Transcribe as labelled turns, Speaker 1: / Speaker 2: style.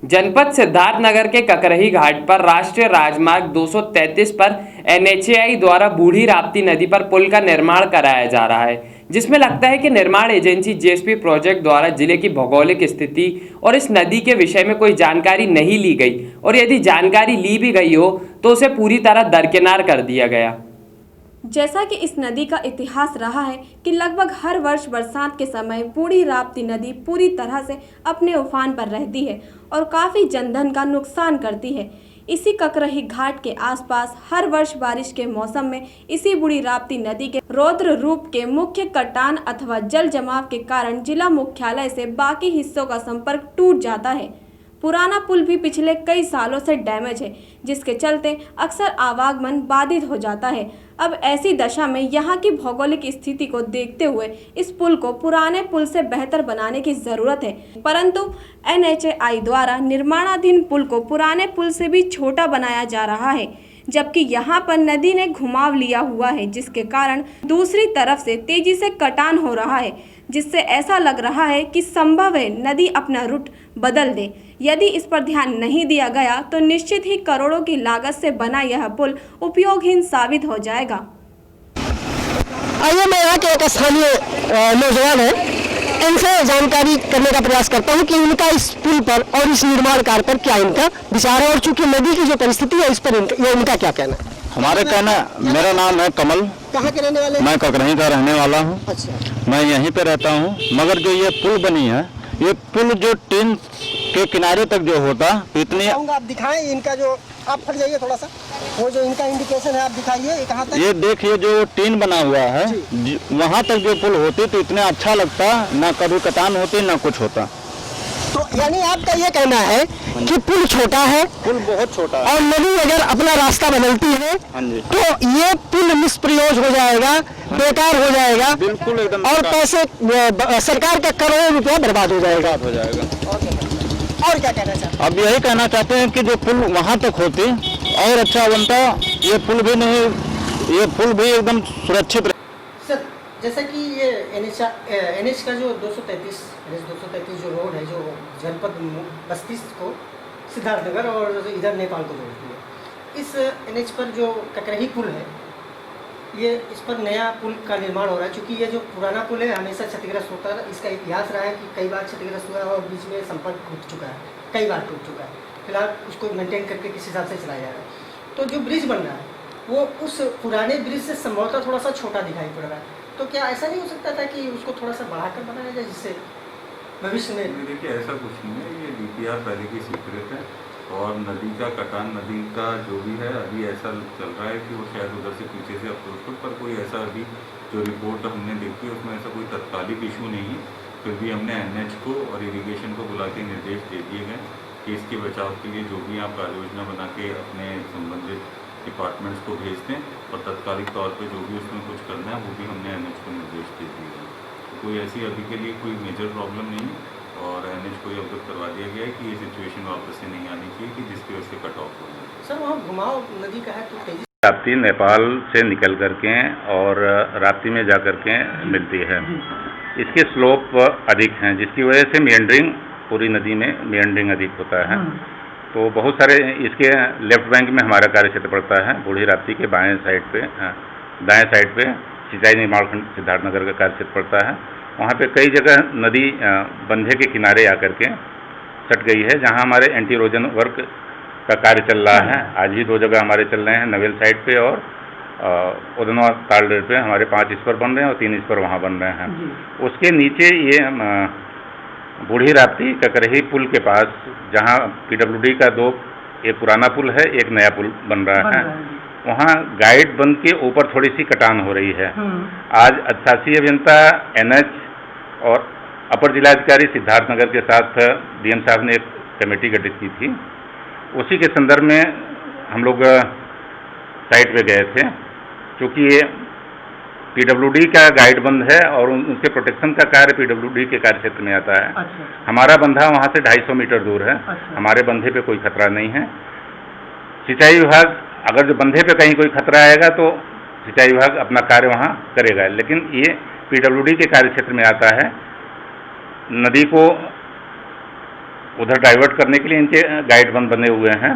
Speaker 1: जनपद सिद्धार्थनगर के ककरही घाट पर राष्ट्रीय राजमार्ग 233 पर एनएचएआई द्वारा बूढ़ी राप्ती नदी पर पुल का निर्माण कराया जा रहा है, जिसमें लगता है कि निर्माण एजेंसी जेएसपी प्रोजेक्ट द्वारा जिले की भौगोलिक स्थिति और इस नदी के विषय में कोई जानकारी नहीं ली गई, और यदि जानकारी ली भी गई हो तो उसे पूरी तरह दरकिनार कर दिया गया।
Speaker 2: जैसा कि इस नदी का इतिहास रहा है कि लगभग हर वर्ष बरसात के समय बूढ़ी राप्ती नदी पूरी तरह से अपने उफान पर रहती है और काफ़ी जनधन का नुकसान करती है। इसी ककरही घाट के आसपास हर वर्ष बारिश के मौसम में इसी बूढ़ी राप्ती नदी के रौद्र रूप के मुख्य कटान अथवा जल जमाव के कारण जिला मुख्यालय से बाकी हिस्सों का संपर्क टूट जाता है। पुराना पुल भी पिछले कई सालों से डैमेज है, जिसके चलते अक्सर आवागमन बाधित हो जाता है। अब ऐसी दशा में यहाँ की भौगोलिक स्थिति को देखते हुए इस पुल को पुराने पुल से बेहतर बनाने की ज़रूरत है, परंतु एनएचएआई द्वारा निर्माणाधीन पुल को पुराने पुल से भी छोटा बनाया जा रहा है, जबकि यहाँ पर नदी ने घुमाव लिया हुआ है, जिसके कारण दूसरी तरफ से तेजी से कटान हो रहा है, जिससे ऐसा लग रहा है कि संभव है नदी अपना रूट बदल दे। यदि इस पर ध्यान नहीं दिया गया तो निश्चित ही करोड़ों की लागत से बना यह पुल उपयोगहीन साबित हो जाएगा।
Speaker 3: आइए, मैं यहाँ के एक स्थानीय नौजवान है, इनसे जानकारी करने का प्रयास करता हूँ कि इनका इस पुल पर और इस निर्माण कार्य पर क्या इनका विचार है और चूंकि नदी की जो परिस्थिति है इस पर इनका क्या कहना है।
Speaker 4: हमारे कहना, मेरा नाम है कमल।
Speaker 3: कहाँ के रहने वाले? मैं
Speaker 4: ककरही का रहने वाला हूँ।
Speaker 3: अच्छा।
Speaker 4: मैं यहीं पे रहता हूँ, मगर जो ये पुल बनी है, ये पुल जो टीन के किनारे तक जो होता इतनी,
Speaker 3: आप दिखाएं इनका जो, आप फट जाइए थोड़ा सा, वो जो इनका इंडिकेशन है आप दिखाइए कहाँ तक।
Speaker 4: ये देखिए जो टीन बना हुआ है वहाँ तक जो पुल होती तो इतना अच्छा लगता, ना कभी कटान होती ना कुछ होता।
Speaker 3: तो यानी आपका ये कहना है कि पुल छोटा है,
Speaker 4: पुल बहुत छोटा है
Speaker 3: और नदी अगर अपना रास्ता बदलती है तो ये पुल निष्प्रयोग हो जाएगा, बेकार हो जाएगा,
Speaker 4: बिल्कुल एकदम,
Speaker 3: और पैसे सरकार का करोड़ों रुपया बर्बाद हो जाएगा। और क्या कहना चाहते हैं?
Speaker 4: अब यही कहना चाहते हैं कि जो पुल वहाँ तक होती और अच्छा बनता, ये पुल भी नहीं, ये पुल भी एकदम सुरक्षित।
Speaker 3: सर, जैसा कि ये एनएच का जो 233 जो रोड है, जो जनपद बस्ती को सिद्धार्थनगर और इधर नेपाल को जोड़ती है, इस एनएच पर जो ककरही पुल है, ये इस पर नया पुल का निर्माण हो रहा है। क्योंकि ये जो पुराना पुल है हमेशा क्षतिग्रस्त होता है, इसका इतिहास रहा है कि कई बार क्षतिग्रस्त हुआ है और बीच में संपर्क टूट चुका है, कई बार टूट चुका है। फिलहाल उसको मेंटेन करके किस हिसाब से चलाया जा रहा है। तो जो ब्रिज बन रहा है वो उस पुराने ब्रिज से संभवतः थोड़ा सा छोटा दिखाई पड़ रहा है, तो क्या ऐसा नहीं हो सकता था कि उसको थोड़ा सा बढ़ाकर बनाया जाए, जिससे भविष्य में?
Speaker 5: देखिए, ऐसा कुछ नहीं है, ये डीपीआर पहले की स्वीकृत है, और नदी का कटान, नदी का जो भी है अभी ऐसा चल रहा है कि वो शायद उधर से पीछे से अप्रोच पर कोई ऐसा अभी जो रिपोर्ट हमने देखी उसमें ऐसा कोई तत्कालिक इशू नहीं है। फिर भी हमने एनएच को और इरिगेशन को बुला के निर्देश दे दिए गए कि इसके बचाव के लिए जो भी आप कार्य योजना बना के अपने संबंधित डिपार्टमेंट्स को भेज दें, और तत्कालिक तौर पे जो भी उसमें कुछ करना है वो भी हमने एनएच को निर्देश दे दिए हैं। तो कोई ऐसी अभी के लिए कोई मेजर प्रॉब्लम नहीं है, और एनएच को ये अवगत करवा दिया गया है कि ये सिचुएशन वापस से नहीं आनी चाहिए कि जिसकी वजह से कट ऑफ हो जाए।
Speaker 3: सर, वहाँ घुमाव नदी का है तो तेजी
Speaker 6: राप्ती नेपाल से निकल करके और राप्ती में जा करके मिलती है। इसके स्लोप अधिक हैं, जिसकी वजह से मेंडरिंग, पूरी नदी में मेंडरिंग अधिक होता है। तो बहुत सारे, इसके लेफ्ट बैंक में हमारा कार्य क्षेत्र पड़ता है, बूढ़ी राप्ती के बाएं साइड पे, दाएं साइड पे सिंचाई निर्माण खंड सिद्धार्थनगर का कार्य क्षेत्र पड़ता है। वहाँ पे कई जगह नदी बंधे के किनारे आकर के सट गई है, जहाँ हमारे एंटी इरोजन वर्क का कार्य चल रहा है। आज ही 2 जगह हमारे चल रहे हैं, नवेल साइड पे और उदनवा तालडेर पे हमारे 5 स्पर बन रहे हैं और 3 स्पर वहाँ बन रहे हैं। उसके नीचे ये बूढ़ी राप्ती ककरही पुल के पास, जहाँ पीडब्ल्यूडी का 2, एक पुराना पुल है, एक नया पुल बन रहा है, वहाँ गाइड बंद के ऊपर थोड़ी सी कटान हो रही है। आज अधिशासी अभियंता एनएच और अपर जिलाधिकारी सिद्धार्थनगर के साथ डीएम साहब ने एक कमेटी गठित की थी, उसी के संदर्भ में हम लोग साइट पे गए थे। क्योंकि ये पीडब्ल्यूडी का गाइड बंद है और उनके प्रोटेक्शन का कार्य पीडब्ल्यूडी के कार्य क्षेत्र में आता है। अच्छा। हमारा बंधा वहाँ से 250 मीटर दूर है। अच्छा। हमारे बंधे पे कोई खतरा नहीं है। सिंचाई विभाग, अगर जो बंधे पे कहीं कोई खतरा आएगा तो सिंचाई विभाग अपना कार्य वहाँ करेगा, लेकिन ये पीडब्ल्यूडी के कार्य क्षेत्र में आता है। नदी को उधर डाइवर्ट करने के लिए इनके गाइड वन बने हुए हैं।